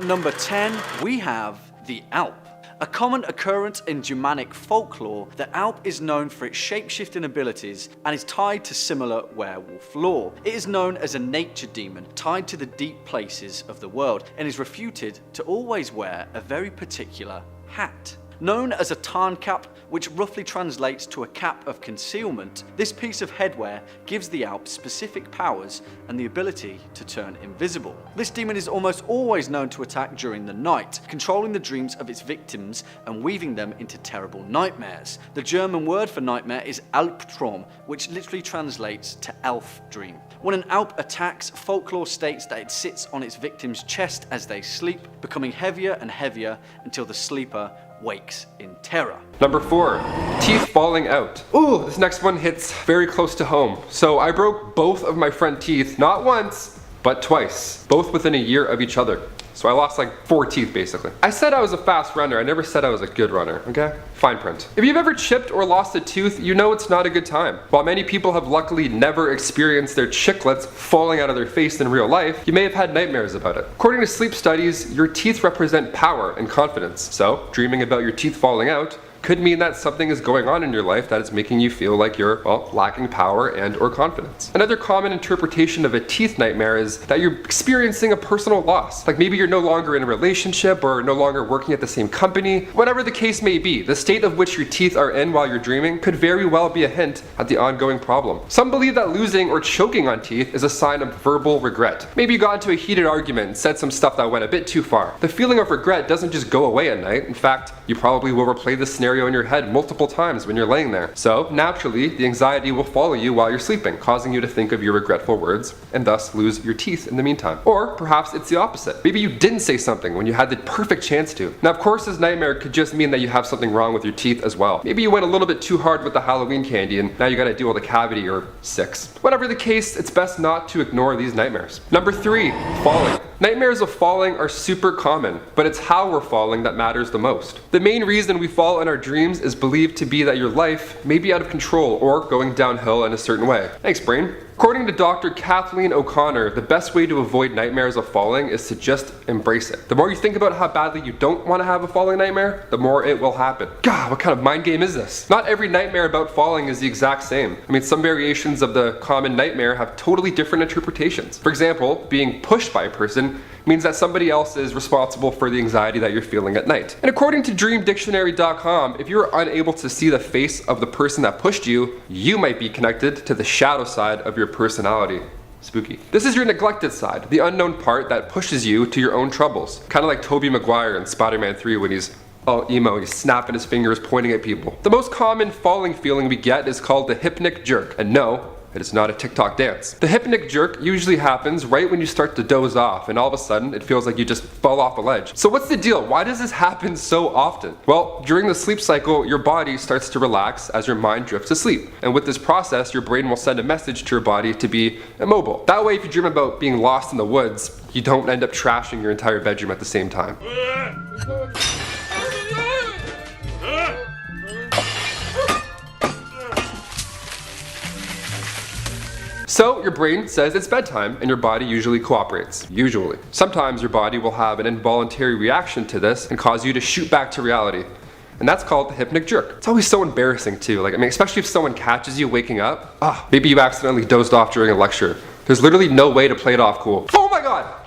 number 10, we have the Alp. A common occurrence in Germanic folklore, the Alp is known for its shape-shifting abilities and is tied to similar werewolf lore. It is known as a nature demon tied to the deep places of the world and is reputed to always wear a very particular hat. Known as a Tarnkap, which roughly translates to a cap of concealment, this piece of headwear gives the Alp specific powers and the ability to turn invisible. This demon is almost always known to attack during the night, controlling the dreams of its victims and weaving them into terrible nightmares. The German word for nightmare is Albtraum, which literally translates to elf dream. When an Alp attacks, folklore states that it sits on its victim's chest as they sleep, becoming heavier and heavier until the sleeper wakes in terror. Number 4, teeth falling out. Ooh, this next one hits very close to home. So I broke both of my front teeth, not once, but twice, both within a year of each other. So I lost like 4 teeth basically. I said I was a fast runner, I never said I was a good runner, okay? Fine print. If you've ever chipped or lost a tooth, you know it's not a good time. While many people have luckily never experienced their chiclets falling out of their face in real life, you may have had nightmares about it. According to sleep studies, your teeth represent power and confidence. So, dreaming about your teeth falling out could mean that something is going on in your life that is making you feel like you're, well, lacking power and or confidence. Another common interpretation of a teeth nightmare is that you're experiencing a personal loss. Like maybe you're no longer in a relationship or no longer working at the same company. Whatever the case may be, the state of which your teeth are in while you're dreaming could very well be a hint at the ongoing problem. Some believe that losing or choking on teeth is a sign of verbal regret. Maybe you got into a heated argument and said some stuff that went a bit too far. The feeling of regret doesn't just go away at night. In fact, you probably will replay the scenario in your head multiple times when you're laying there. So naturally, the anxiety will follow you while you're sleeping, causing you to think of your regretful words and thus lose your teeth in the meantime. Or perhaps it's the opposite. Maybe you didn't say something when you had the perfect chance to. Now of course this nightmare could just mean that you have something wrong with your teeth as well. Maybe you went a little bit too hard with the Halloween candy and now you gotta deal with a cavity or 6. Whatever the case, it's best not to ignore these nightmares. Number 3, falling. Nightmares of falling are super common, but it's how we're falling that matters the most. The main reason we fall in our dreams is believed to be that your life may be out of control or going downhill in a certain way. Thanks, brain. According to Dr. Kathleen O'Connor, the best way to avoid nightmares of falling is to just embrace it. The more you think about how badly you don't want to have a falling nightmare, the more it will happen. God, what kind of mind game is this? Not every nightmare about falling is the exact same. I mean, some variations of the common nightmare have totally different interpretations. For example, being pushed by a person means that somebody else is responsible for the anxiety that you're feeling at night. And according to dreamdictionary.com, if you're unable to see the face of the person that pushed you, you might be connected to the shadow side of your personality. Spooky. This is your neglected side, the unknown part that pushes you to your own troubles. Kind of like Tobey Maguire in Spider-Man 3 when he's all emo, he's snapping his fingers, pointing at people. The most common falling feeling we get is called the hypnic jerk. And no, it is not a TikTok dance. The hypnic jerk usually happens right when you start to doze off and all of a sudden it feels like you just fell off a ledge. So what's the deal? Why does this happen so often? Well, during the sleep cycle, your body starts to relax as your mind drifts to sleep. And with this process, your brain will send a message to your body to be immobile. That way, if you dream about being lost in the woods, you don't end up trashing your entire bedroom at the same time. So your brain says it's bedtime and your body usually cooperates. Usually. Sometimes your body will have an involuntary reaction to this and cause you to shoot back to reality. And that's called the hypnic jerk. It's always so embarrassing too. Like, I mean, especially if someone catches you waking up. Maybe you accidentally dozed off during a lecture. There's literally no way to play it off cool. Oh my god!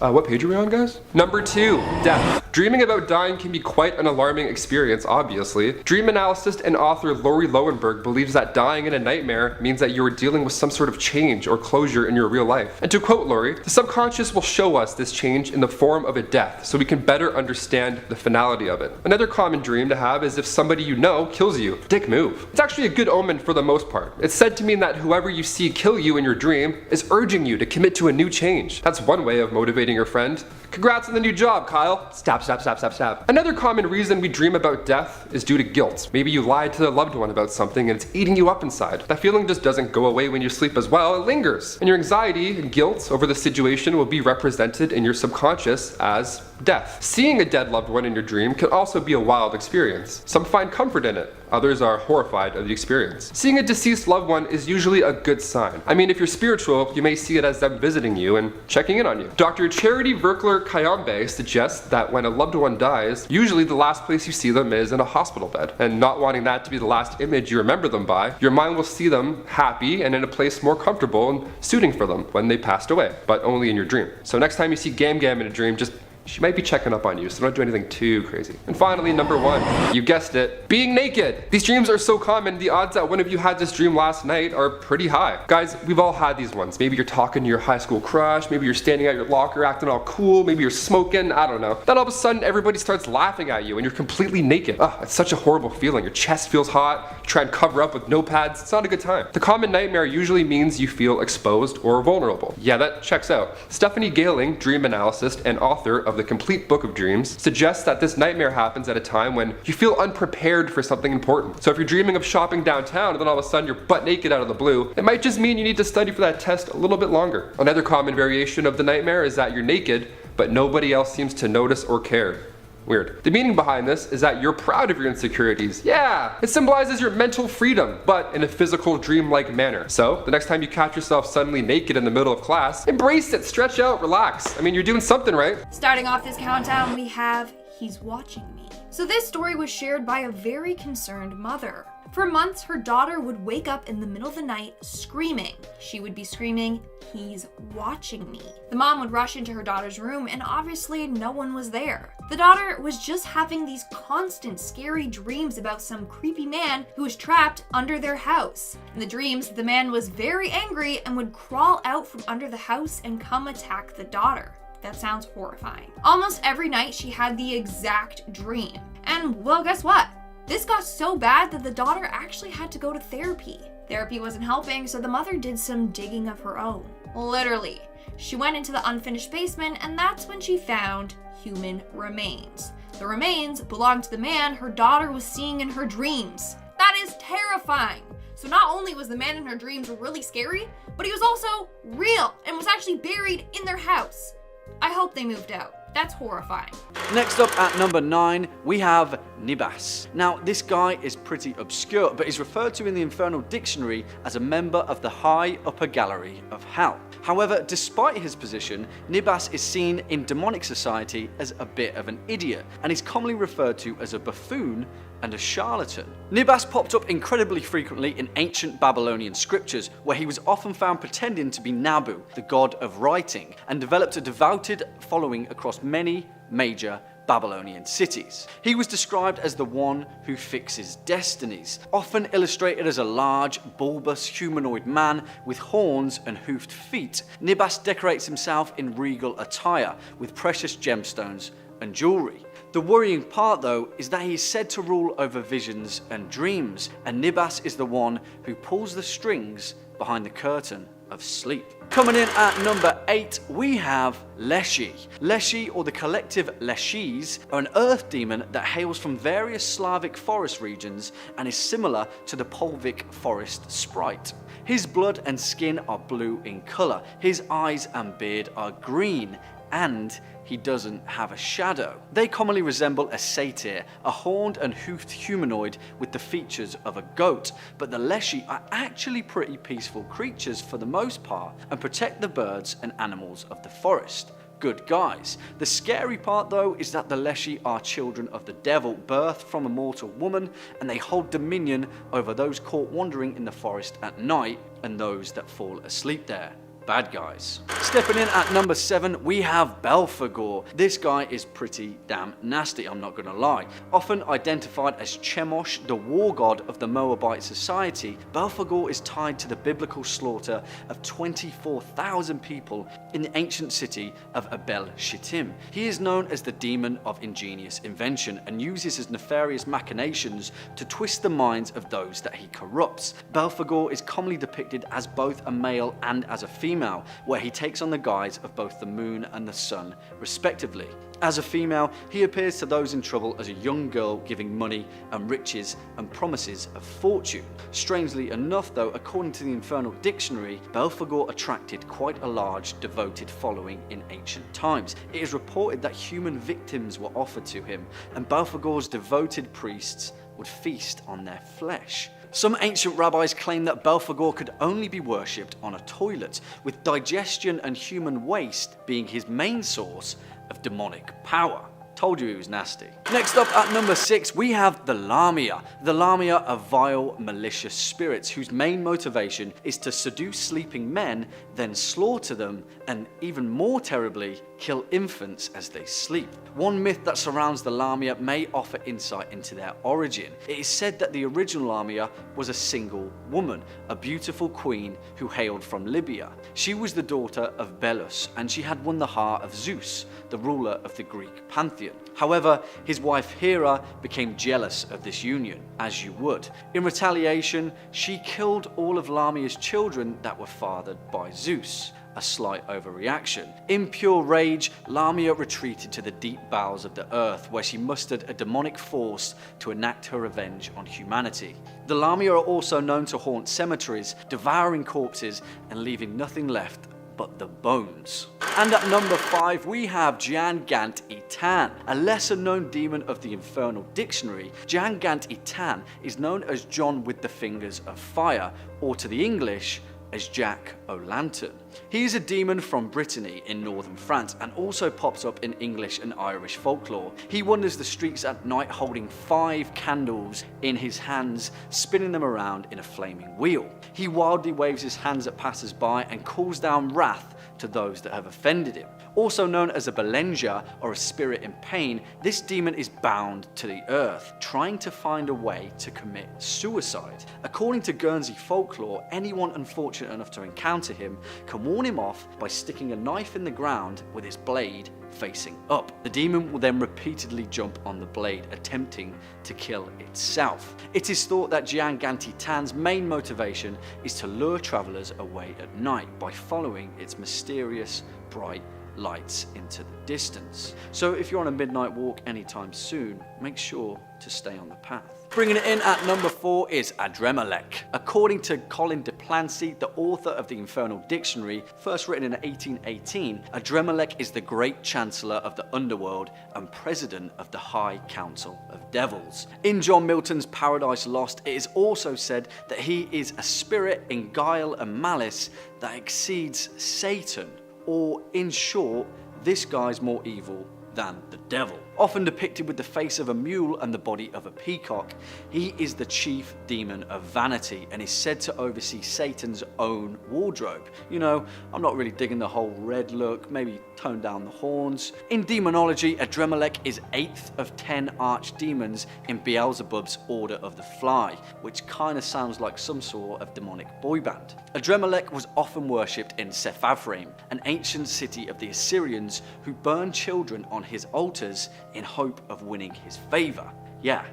What page are we on, guys? Number 2, death. Dreaming about dying can be quite an alarming experience, obviously. Dream analyst and author Lori Lowenberg believes that dying in a nightmare means that you are dealing with some sort of change or closure in your real life. And to quote Lori, the subconscious will show us this change in the form of a death, so we can better understand the finality of it. Another common dream to have is if somebody you know kills you. Dick move. It's actually a good omen for the most part. It's said to mean that whoever you see kill you in your dream is urging you to commit to a new change. That's one way of motivating your friend. Congrats on the new job, Kyle. Stab, stab, stab, stab, stab. Another common reason we dream about death is due to guilt. Maybe you lied to a loved one about something and it's eating you up inside. That feeling just doesn't go away when you sleep as well, it lingers. And your anxiety and guilt over the situation will be represented in your subconscious as death. Seeing a dead loved one in your dream can also be a wild experience. Some find comfort in it. Others are horrified of the experience. Seeing a deceased loved one is usually a good sign. I mean, if you're spiritual, you may see it as them visiting you and checking in on you. Dr. Charity Verkler Kayambe suggests that when a loved one dies, usually the last place you see them is in a hospital bed. And not wanting that to be the last image you remember them by, your mind will see them happy and in a place more comfortable and suiting for them when they passed away, but only in your dream. So next time you see Gam Gam in a dream, she might be checking up on you, so don't do anything too crazy. And finally, number 1, you guessed it, being naked. These dreams are so common, the odds that one of you had this dream last night are pretty high. Guys, we've all had these ones. Maybe you're talking to your high school crush, maybe you're standing at your locker acting all cool, maybe you're smoking, I don't know. Then all of a sudden, everybody starts laughing at you and you're completely naked. It's such a horrible feeling. Your chest feels hot, you try and cover up with notepads, it's not a good time. The common nightmare usually means you feel exposed or vulnerable. Yeah, that checks out. Stephanie Gailing, dream analyst and author of The Complete Book of Dreams, suggests that this nightmare happens at a time when you feel unprepared for something important. So if you're dreaming of shopping downtown and then all of a sudden you're butt naked out of the blue, it might just mean you need to study for that test a little bit longer. Another common variation of the nightmare is that you're naked, but nobody else seems to notice or care. Weird. The meaning behind this is that you're proud of your insecurities. Yeah, it symbolizes your mental freedom, but in a physical, dreamlike manner. So, the next time you catch yourself suddenly naked in the middle of class, embrace it, stretch out, relax. I mean, you're doing something right. Starting off this countdown, we have He's Watching Me. So this story was shared by a very concerned mother. For months, her daughter would wake up in the middle of the night screaming. She would be screaming, "He's watching me." The mom would rush into her daughter's room and obviously no one was there. The daughter was just having these constant scary dreams about some creepy man who was trapped under their house. In the dreams, the man was very angry and would crawl out from under the house and come attack the daughter. That sounds horrifying. Almost every night she had the exact dream. And well, guess what? This got so bad that the daughter actually had to go to therapy. Therapy wasn't helping, so the mother did some digging of her own. Literally. She went into the unfinished basement, and that's when she found human remains. The remains belonged to the man her daughter was seeing in her dreams. That is terrifying. So not only was the man in her dreams really scary, but he was also real and was actually buried in their house. I hope they moved out. That's horrifying. Next up at number 9, we have Nibas. Now, this guy is pretty obscure, but is referred to in the Infernal Dictionary as a member of the high upper gallery of hell. However, despite his position, Nibas is seen in demonic society as a bit of an idiot, and is commonly referred to as a buffoon and a charlatan. Nibas popped up incredibly frequently in ancient Babylonian scriptures, where he was often found pretending to be Nabu, the god of writing, and developed a devoted following across many major Babylonian cities. He was described as the one who fixes destinies, often illustrated as a large, bulbous humanoid man with horns and hoofed feet. Nibas decorates himself in regal attire with precious gemstones and jewelry. The worrying part, though, is that he is said to rule over visions and dreams, and Nibas is the one who pulls the strings behind the curtain of sleep. Coming in at number 8, we have Leshy. Leshy, or the collective Leshies, are an earth demon that hails from various Slavic forest regions and is similar to the Polvic forest sprite. His blood and skin are blue in colour, his eyes and beard are green, and he doesn't have a shadow. They commonly resemble a satyr, a horned and hoofed humanoid with the features of a goat, but the Leshy are actually pretty peaceful creatures for the most part and protect the birds and animals of the forest. Good guys. The scary part, though, is that the Leshy are children of the devil, birthed from a mortal woman, and they hold dominion over those caught wandering in the forest at night and those that fall asleep there. Bad guys. Stepping in at number 7, we have BELPHEGOR. This guy is pretty damn nasty, I'm not gonna lie. Often identified as Chemosh, the war god of the Moabite society, BELPHEGOR is tied to the biblical slaughter of 24,000 people in the ancient city of Abel Shittim. He is known as the demon of ingenious invention and uses his nefarious machinations to twist the minds of those that he corrupts. BELPHEGOR is commonly depicted as both a male and as a female, where he takes on the guise of both the moon and the sun, respectively. As a female, he appears to those in trouble as a young girl giving money and riches and promises of fortune. Strangely enough, though, according to the Infernal Dictionary, BELPHEGOR attracted quite a large devoted following in ancient times. It is reported that human victims were offered to him, and BELPHEGOR's devoted priests would feast on their flesh. Some ancient rabbis claim that BELPHEGOR could only be worshipped on a toilet, with digestion and human waste being his main source of demonic power. Told you he was nasty. Next up at number 6, we have the LAMIA. The LAMIA are vile, malicious spirits whose main motivation is to seduce sleeping men, then slaughter them, and even more terribly, kill infants as they sleep. One myth that surrounds the LAMIA may offer insight into their origin. It is said that the original LAMIA was a single woman, a beautiful queen who hailed from Libya. She was the daughter of Belus, and she had won the heart of Zeus, the ruler of the Greek pantheon. However, his wife Hera became jealous of this union, as you would. In retaliation, she killed all of Lamia's children that were fathered by Zeus. A slight overreaction. In pure rage, Lamia retreated to the deep bowels of the earth, where she mustered a demonic force to enact her revenge on humanity. The Lamia are also known to haunt cemeteries, devouring corpses and leaving nothing left but the bones. And at number 5, we have Jan Gant Itan, a lesser known demon of the Infernal Dictionary. Jan Gant Itan is known as John with the Fingers of Fire, or to the English, as Jack O'Lantern. He is a demon from Brittany in northern France and also pops up in English and Irish folklore. He wanders the streets at night holding 5 candles in his hands, spinning them around in a flaming wheel. He wildly waves his hands at passers-by and calls down wrath to those that have offended him. Also known as a Belenja, or a spirit in pain, this demon is bound to the earth, trying to find a way to commit suicide. According to Guernsey folklore, anyone unfortunate enough to encounter him can warn him off by sticking a knife in the ground with its blade facing up. The demon will then repeatedly jump on the blade, attempting to kill itself. It is thought that Jian Ganti Tan's main motivation is to lure travelers away at night by following its mysterious, bright lights into the distance. So if you're on a midnight walk anytime soon, make sure to stay on the path. Bringing it in at number 4 is Adremelech. According to Colin de Plancy, the author of the Infernal Dictionary, first written in 1818, Adremelech is the great chancellor of the underworld and president of the High Council of Devils. In John Milton's Paradise Lost, it is also said that he is a spirit in guile and malice that exceeds Satan. Or, in short, this guy's more evil than the devil. Often depicted with the face of a mule and the body of a peacock, he is the chief demon of vanity and is said to oversee Satan's own wardrobe. You know, I'm not really digging the whole red look, maybe tone down the horns. In demonology, Adremelech is 8th of 10 archdemons in Beelzebub's Order of the Fly, which kind of sounds like some sort of demonic boy band. Adremelech was often worshipped in Sephavaim, an ancient city of the Assyrians who burned children on his altars in hope of winning his favor. Yeah,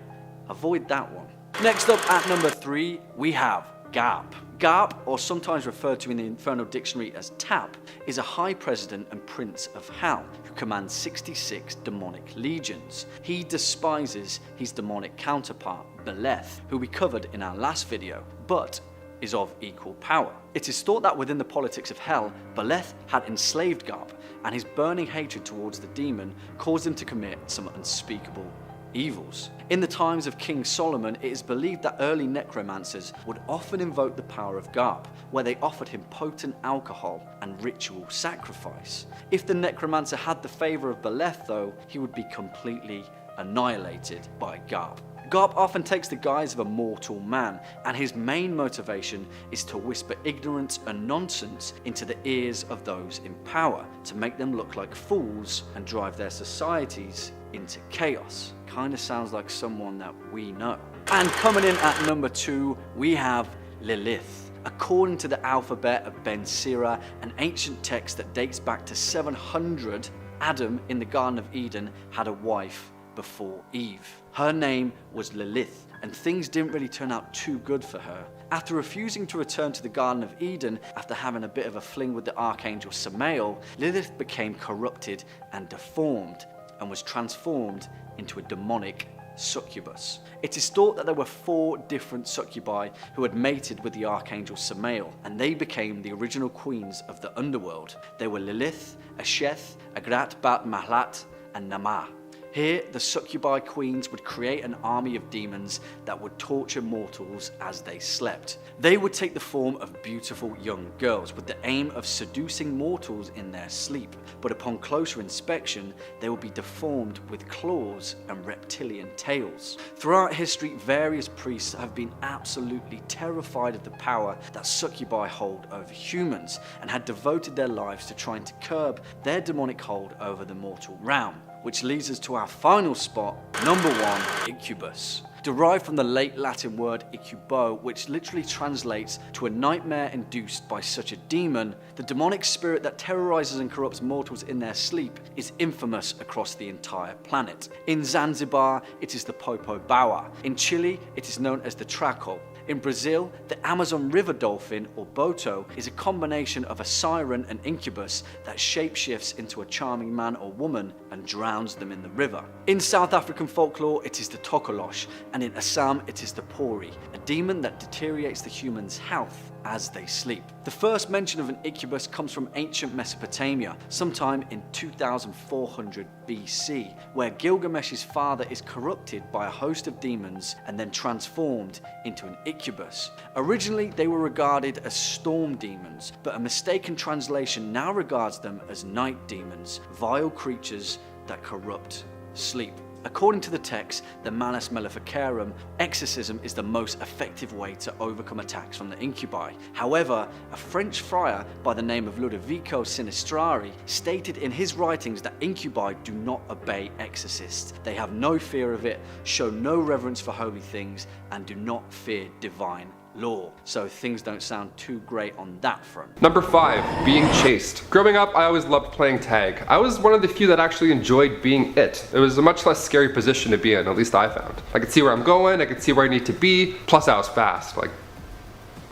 avoid that one. Next up at number 3, we have Garp. Garp, or sometimes referred to in the Infernal Dictionary as Tap, is a high president and prince of hell who commands 66 demonic legions. He despises his demonic counterpart, Beleth, who we covered in our last video, but is of equal power. It is thought that within the politics of hell, Beleth had enslaved Garp, and his burning hatred towards the demon caused him to commit some unspeakable evils. In the times of King Solomon, it is believed that early necromancers would often invoke the power of Garp, where they offered him potent alcohol and ritual sacrifice. If the necromancer had the favor of Beleth though, he would be completely annihilated by Garp. Garp often takes the guise of a mortal man, and his main motivation is to whisper ignorance and nonsense into the ears of those in power, to make them look like fools and drive their societies into chaos. Kinda sounds like someone that we know. And coming in at number 2, we have Lilith. According to the alphabet of Ben Sira, an ancient text that dates back to 700, Adam in the Garden of Eden had a wife before Eve. Her name was Lilith, and things didn't really turn out too good for her. After refusing to return to the Garden of Eden after having a bit of a fling with the archangel Samael, Lilith became corrupted and deformed and was transformed into a demonic succubus. It is thought that there were 4 different succubi who had mated with the archangel Samael, and they became the original queens of the underworld. They were Lilith, Asheth, Agrat Bat Mahlat, and Namah. Here, the succubi queens would create an army of demons that would torture mortals as they slept. They would take the form of beautiful young girls with the aim of seducing mortals in their sleep, but upon closer inspection, they would be deformed with claws and reptilian tails. Throughout history, various priests have been absolutely terrified of the power that succubi hold over humans and had devoted their lives to trying to curb their demonic hold over the mortal realm. Which leads us to our final spot, number 1, incubus. Derived from the late Latin word incubo, which literally translates to a nightmare induced by such a demon, the demonic spirit that terrorizes and corrupts mortals in their sleep is infamous across the entire planet. In Zanzibar, it is the popo bawa. In Chile, it is known as the traco. In Brazil, the Amazon river dolphin, or boto, is a combination of a siren and incubus that shapeshifts into a charming man or woman and drowns them in the river. In South African folklore, it is the tokolosh, and in Assam, it is the pori, a demon that deteriorates the human's health as they sleep. The first mention of an incubus comes from ancient Mesopotamia, sometime in 2400 BC, where Gilgamesh's father is corrupted by a host of demons and then transformed into an incubus. Originally, they were regarded as storm demons, but a mistaken translation now regards them as night demons, vile creatures that corrupt sleep. According to the text, the Manus Maleficarum, exorcism is the most effective way to overcome attacks from the incubi. However, a French friar by the name of Ludovico Sinistrari stated in his writings that incubi do not obey exorcists. They have no fear of it, show no reverence for holy things, and do not fear divine law. So things don't sound too great on that front. Number 5, being chased. Growing up, I always loved playing tag. I was one of the few that actually enjoyed being it. It was a much less scary position to be in, at least I found. I could see where I'm going, I could see where I need to be, plus I was fast, like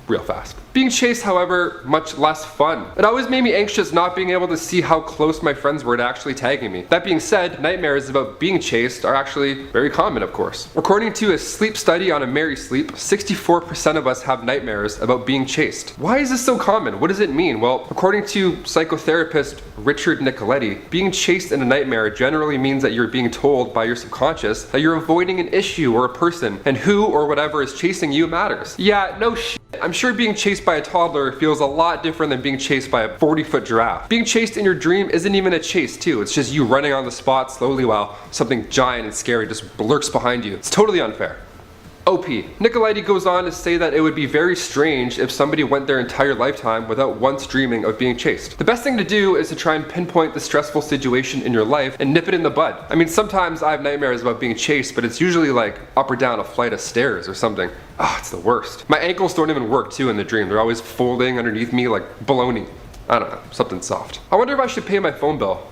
real fast. Being chased, however, much less fun. It always made me anxious not being able to see how close my friends were to actually tagging me. That being said, nightmares about being chased are actually very common, of course. According to a sleep study on AmeriSleep, 64% of us have nightmares about being chased. Why is this so common? What does it mean? Well, according to psychotherapist Richard Nicoletti, being chased in a nightmare generally means that you're being told by your subconscious that you're avoiding an issue or a person, and who or whatever is chasing you matters. Yeah, no shit. I'm sure being chased by a toddler feels a lot different than being chased by a 40-foot giraffe. Being chased in your dream isn't even a chase too, it's just you running on the spot slowly while something giant and scary just lurks behind you. It's totally unfair. OP. Nicoletti goes on to say that it would be very strange if somebody went their entire lifetime without once dreaming of being chased. The best thing to do is to try and pinpoint the stressful situation in your life and nip it in the bud. I mean, sometimes I have nightmares about being chased, but it's usually like up or down a flight of stairs or something. Ah, it's the worst. My ankles don't even work too in the dream. They're always folding underneath me like bologna. I don't know, something soft. I wonder if I should pay my phone bill.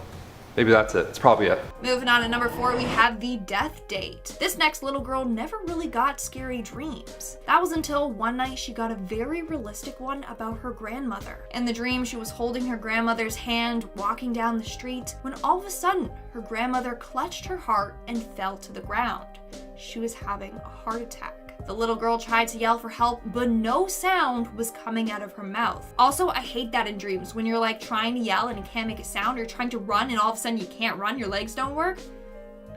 Maybe that's it. It's probably it. Moving on to number 4, we have the death date. This next little girl never really got scary dreams. That was until one night she got a very realistic one about her grandmother. In the dream, she was holding her grandmother's hand, walking down the street, when all of a sudden, her grandmother clutched her heart and fell to the ground. She was having a heart attack. The little girl tried to yell for help, but no sound was coming out of her mouth. Also, I hate that in dreams, when you're like trying to yell and you can't make a sound, or trying to run and all of a sudden you can't run, your legs don't work.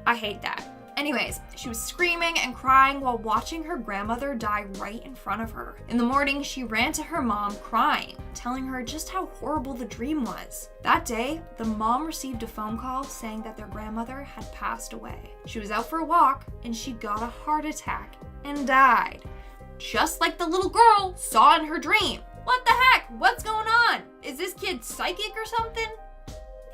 I hate that. Anyways, she was screaming and crying while watching her grandmother die right in front of her. In the morning, she ran to her mom crying, telling her just how horrible the dream was. That day, the mom received a phone call saying that their grandmother had passed away. She was out for a walk and she got a heart attack and died. Just like the little girl saw in her dream. What the heck? What's going on? Is this kid psychic or something?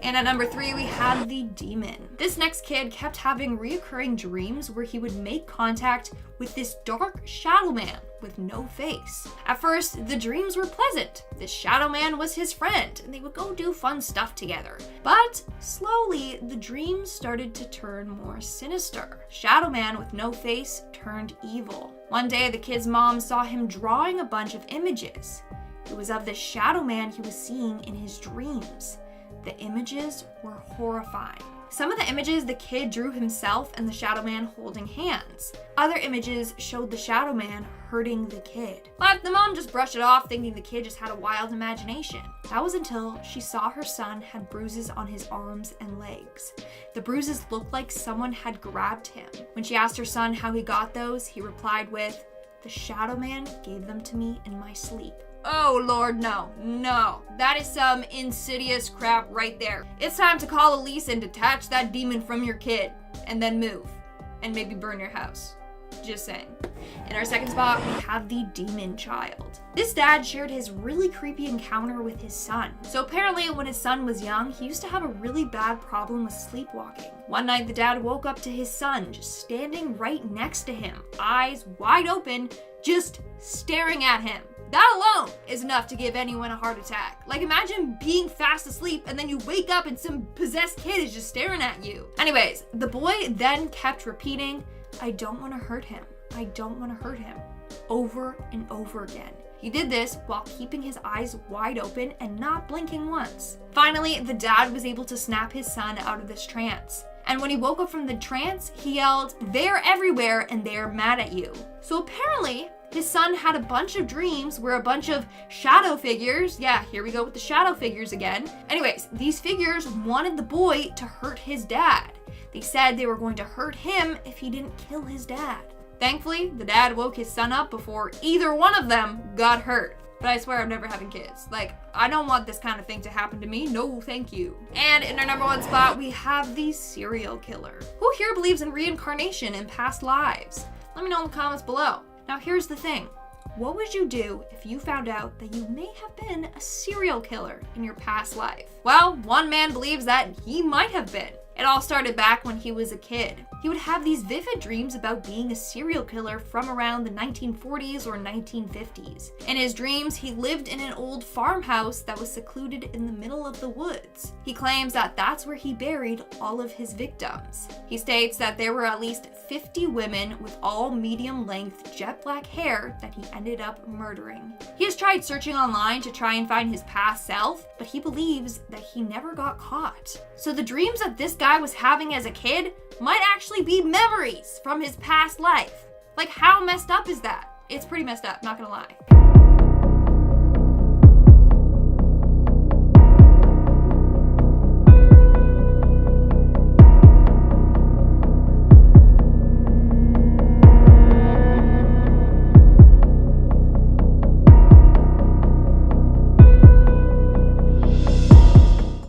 And at number 3, we have the demon. This next kid kept having reoccurring dreams where he would make contact with this dark shadow man with no face. At first, the dreams were pleasant. This shadow man was his friend, and they would go do fun stuff together. But slowly, the dreams started to turn more sinister. Shadow man with no face turned evil. One day, the kid's mom saw him drawing a bunch of images. It was of the shadow man he was seeing in his dreams. The images were horrifying. Some of the images the kid drew himself and the shadow man holding hands. Other images showed the shadow man hurting the kid. But the mom just brushed it off, thinking the kid just had a wild imagination. That was until she saw her son had bruises on his arms and legs. The bruises looked like someone had grabbed him. When she asked her son how he got those, he replied with, "The shadow man gave them to me in my sleep." Oh Lord, no. That is some insidious crap right there. It's time to call Elise and detach that demon from your kid, and then move, and maybe burn your house. Just saying. In our second spot, we have the demon child. This dad shared his really creepy encounter with his son. So apparently when his son was young, he used to have a really bad problem with sleepwalking. One night, the dad woke up to his son just standing right next to him, eyes wide open, just staring at him. That alone is enough to give anyone a heart attack. Like, imagine being fast asleep and then you wake up and some possessed kid is just staring at you. Anyways, the boy then kept repeating, "I don't want to hurt him. I don't want to hurt him," over and over again. He did this while keeping his eyes wide open and not blinking once. Finally, the dad was able to snap his son out of this trance. And when he woke up from the trance, he yelled, "They're everywhere and they're mad at you." So apparently, his son had a bunch of dreams where a bunch of shadow figures, yeah, here we go with the shadow figures again. Anyways, these figures wanted the boy to hurt his dad. They said they were going to hurt him if he didn't kill his dad. Thankfully, the dad woke his son up before either one of them got hurt. But I swear I'm never having kids. Like, I don't want this kind of thing to happen to me. No, thank you. And in our number one spot, we have the serial killer. Who here believes in reincarnation in past lives? Let me know in the comments below. Now here's the thing. What would you do if you found out that you may have been a serial killer in your past life? Well, one man believes that he might have been. It all started back when he was a kid. He would have these vivid dreams about being a serial killer from around the 1940s or 1950s. In his dreams, he lived in an old farmhouse that was secluded in the middle of the woods. He claims that that's where he buried all of his victims. He states that there were at least 50 women with all medium-length jet black hair that he ended up murdering. He has tried searching online to try and find his past self, but he believes that he never got caught. So the dreams that this guy was having as a kid might actually be memories from his past life. Like, how messed up is that? It's pretty messed up, not gonna lie.